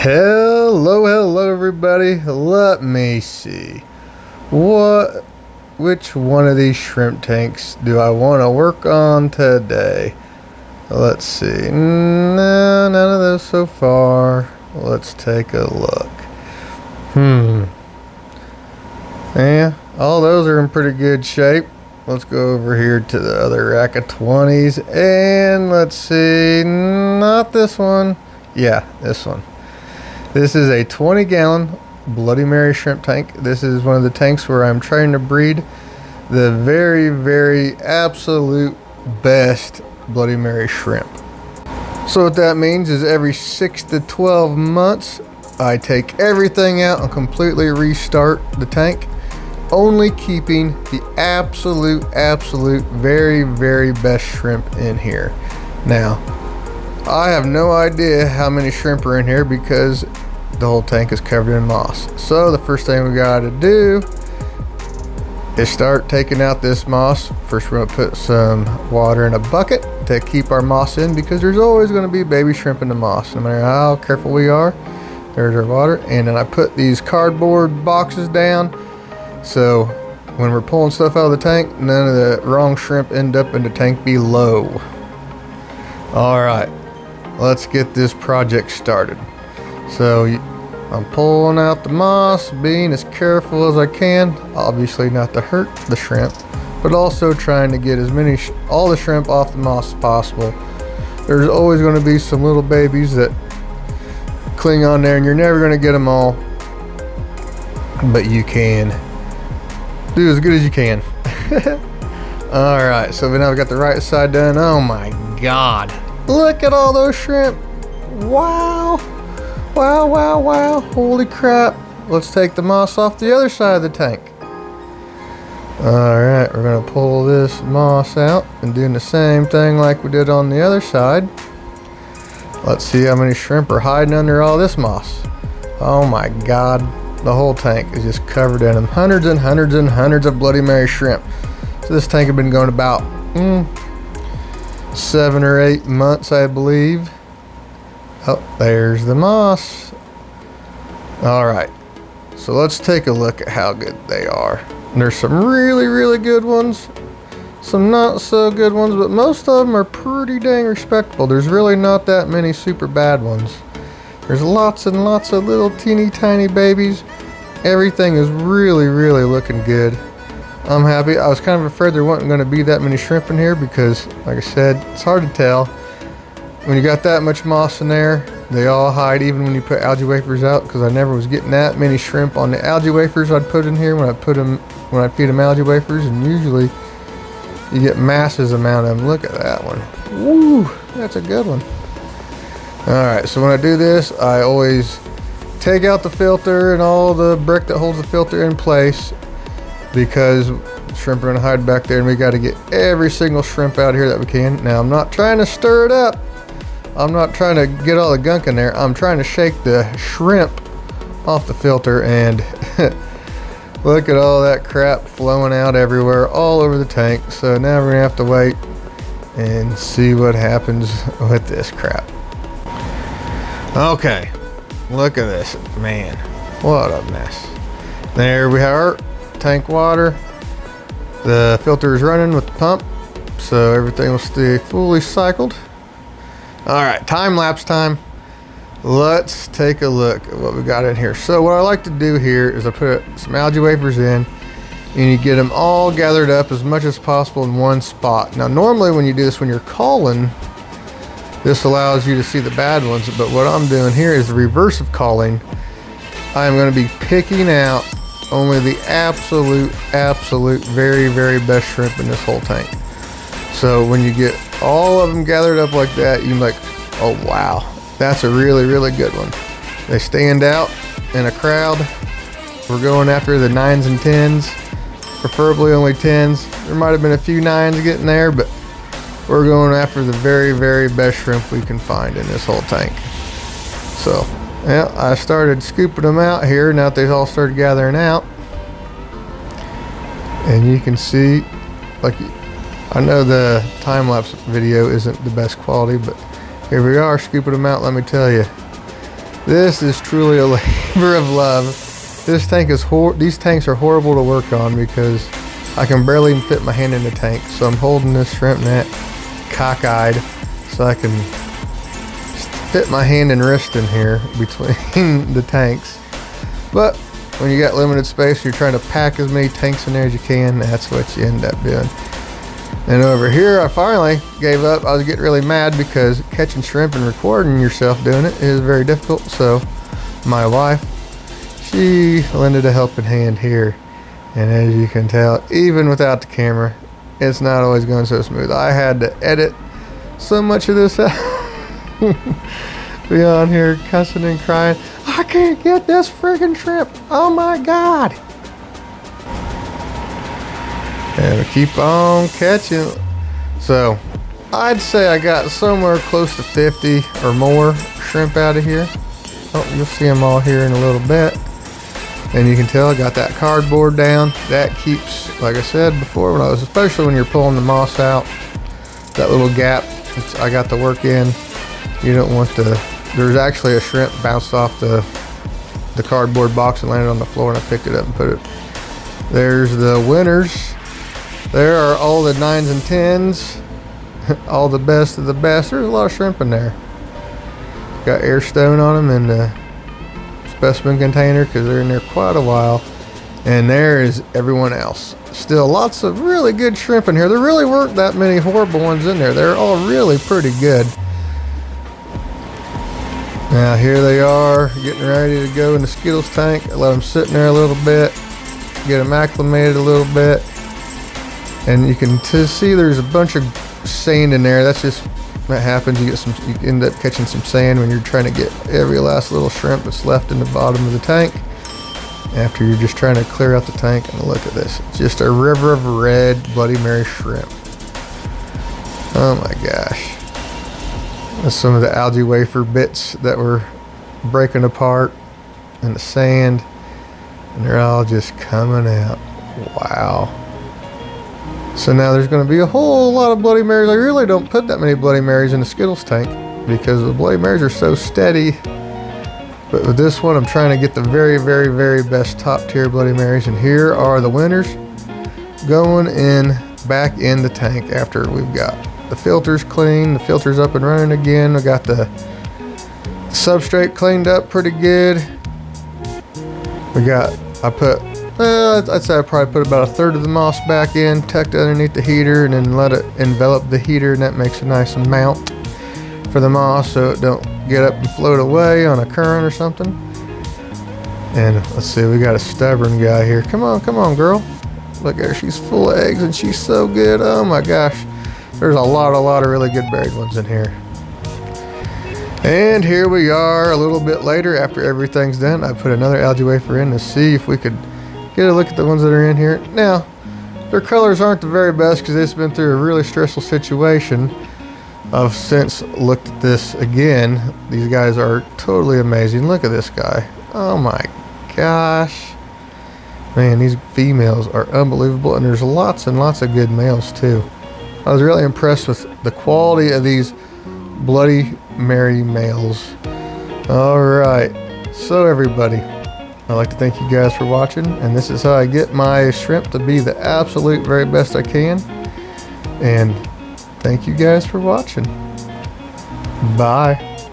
Hello everybody. Let me see. Which one of these shrimp tanks do I want to work on today? Let's see. No, none of those so far. Let's take a look. Yeah, all those are in pretty good shape. Let's go over here to the other rack of 20s and let's see. Not this one. Yeah, this one. This is a 20-gallon Bloody Mary shrimp tank. This is one of the tanks where I'm trying to breed the very absolute best Bloody Mary shrimp. So what that means is every 6 to 12 months, I take everything out and completely restart the tank, only keeping the absolute very best shrimp in here. Now, I have no idea how many shrimp are in here because the whole tank is covered in moss. So the first thing we gotta do is start taking out this moss. First we're gonna put some water in a bucket to keep our moss in, because there's always gonna be baby shrimp in the moss. No matter how careful we are, there's our water. And then I put these cardboard boxes down, so when we're pulling stuff out of the tank, none of the wrong shrimp end up in the tank below. All right, let's get this project started. So I'm pulling out the moss, being as careful as I can, obviously not to hurt the shrimp, but also trying to get all the shrimp off the moss as possible. There's always going to be some little babies that cling on there, and you're never going to get them all, but you can do as good as you can. All right, so now we got the right side done. Oh my God, look at all those shrimp. Wow, holy crap. Let's take the moss off the other side of the tank. All right, we're gonna pull this moss out and doing the same thing like we did on the other side. Let's see how many shrimp are hiding under all this moss. Oh my God, the whole tank is just covered in them. Hundreds of Bloody Mary shrimp. So this tank had been going about 7 or 8 months, I believe. Oh, there's the moss. All right, so let's take a look at how good they are. And there's some really good ones, some not so good ones, but most of them are pretty dang respectable. There's really not that many super bad ones. There's lots and lots of little teeny tiny babies. Everything is really looking good. I'm happy. I was kind of afraid there wasn't going to be that many shrimp in here because, like I said, it's hard to tell. When you got that much moss in there, they all hide even when you put algae wafers out, because I never was getting that many shrimp on the algae wafers I'd put in here when I feed them algae wafers, and usually you get masses amount of them. Look at that one. Woo, that's a good one. All right, so when I do this, I always take out the filter and all the brick that holds the filter in place, because shrimp are gonna hide back there, and we got to get every single shrimp out of here that we can. Now, I'm not trying to stir it up. I'm not trying to get all the gunk in there. I'm trying to shake the shrimp off the filter, and look at all that crap flowing out everywhere, all over the tank. So now we're gonna have to wait and see what happens with this crap. Okay, look at this, man, what a mess. There we have our tank water. The filter is running with the pump, so everything will stay fully cycled. All right, time lapse time. Let's take a look at what we got in here. So what I like to do here is I put some algae wafers in, and you get them all gathered up as much as possible in one spot. Now, normally when you do this when you're calling, this allows you to see the bad ones, but what I'm doing here is the reverse of calling. I am going to be picking out only the absolute very best shrimp in this whole tank. So when you get all of them gathered up like that, you're like, oh wow, that's a really good one. They stand out in a crowd. We're going after the 9s and 10s, preferably only 10s. There might have been a few 9s getting there, but we're going after the very best shrimp we can find in this whole tank. So yeah, I started scooping them out here now that they've all started gathering out, and you can see, like, I know the time-lapse video isn't the best quality, but here we are scooping them out. Let me tell you, This is truly a labor of love. This tank is these tanks are horrible to work on because I can barely even fit my hand in the tank. So I'm holding this shrimp net cockeyed so I can fit my hand and wrist in here between the tanks. But when you got limited space, you're trying to pack as many tanks in there as you can. That's what you end up doing. And over here, I finally gave up. I was getting really mad because catching shrimp and recording yourself doing it is very difficult. So my wife, she lended a helping hand here. And as you can tell, even without the camera, it's not always going so smooth. I had to edit so much of this out. Be on here cussing and crying. I can't get this friggin' shrimp. Oh my God. And we keep on catching. So I'd say I got somewhere close to 50 or more shrimp out of here. Oh, you'll see them all here in a little bit. And you can tell I got that cardboard down. That keeps, like I said before, especially when you're pulling the moss out, that little gap I got to work in. You don't want there's actually a shrimp bounced off the cardboard box and landed on the floor, and I picked it up and put it. There's the winners. There are all the 9s and 10s, all the best of the best. There's a lot of shrimp in there. Got air stone on them in the specimen container because they're in there quite a while. And there is everyone else. Still lots of really good shrimp in here. There really weren't that many horrible ones in there. They're all really pretty good. Now here they are getting ready to go in the Skittles tank. I let them sit in there a little bit, get them acclimated a little bit. And you can see there's a bunch of sand in there. That's just what happens. You end up catching some sand when you're trying to get every last little shrimp that's left in the bottom of the tank. After you're just trying to clear out the tank. And look at this. It's just a river of red Bloody Mary shrimp. Oh my gosh. That's some of the algae wafer bits that were breaking apart in the sand. And they're all just coming out. Wow. So now there's going to be a whole lot of Bloody Marys. I really don't put that many Bloody Marys in the Skittles tank because the Bloody Marys are so steady. But with this one, I'm trying to get the very, very, very best top tier Bloody Marys. And here are the winners going back in the tank after we've got the filters clean, the filters up and running again. I got the substrate cleaned up pretty good. I'd say I probably put about 1/3 of the moss back in, tucked it underneath the heater, and then let it envelop the heater, and that makes a nice mount for the moss so it don't get up and float away on a current or something. And let's see, we got a stubborn guy here. Come on, girl. Look at her, she's full of eggs and she's so good. Oh my gosh. There's a lot of really good buried ones in here. And here we are a little bit later after everything's done. I put another algae wafer in to see if we could get a look at the ones that are in here. Now, their colors aren't the very best because it's been through a really stressful situation. I've since looked at this again. These guys are totally amazing. Look at this guy. Oh my gosh. Man, these females are unbelievable, and there's lots and lots of good males too. I was really impressed with the quality of these Bloody Mary males. Alright, so everybody, I'd like to thank you guys for watching, and this is how I get my shrimp to be the absolute very best I can. And thank you guys for watching. Bye.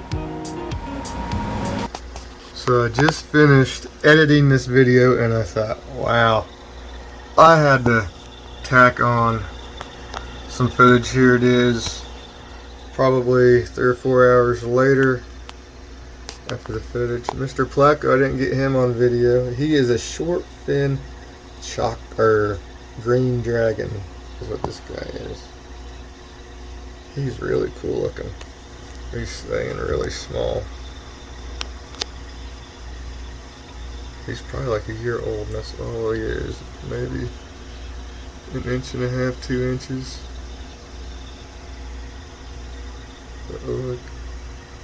So I just finished editing this video and I thought, wow, I had to tack on some footage. Here it is, probably 3 or 4 hours later after the footage. Mr. Placco, I didn't get him on video. He is a short fin green dragon is what this guy is. He's really cool looking. He's staying really small. He's probably like a year old, and that's all he is. Maybe 1.5 inches, 2 inches. But look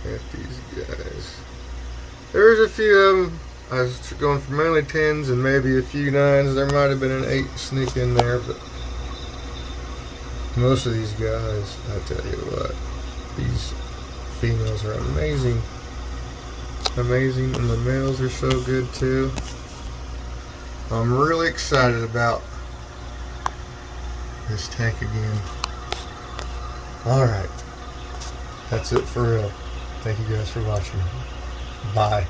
at these guys. There's a few of them. I was going for mainly 10s and maybe a few 9s. There might have been an 8 sneak in there, but most of these guys, I tell you what, these females are amazing. amazing, and the males are so good too. I'm really excited about this tank again. Alright, that's it for real. Thank you guys for watching. Bye.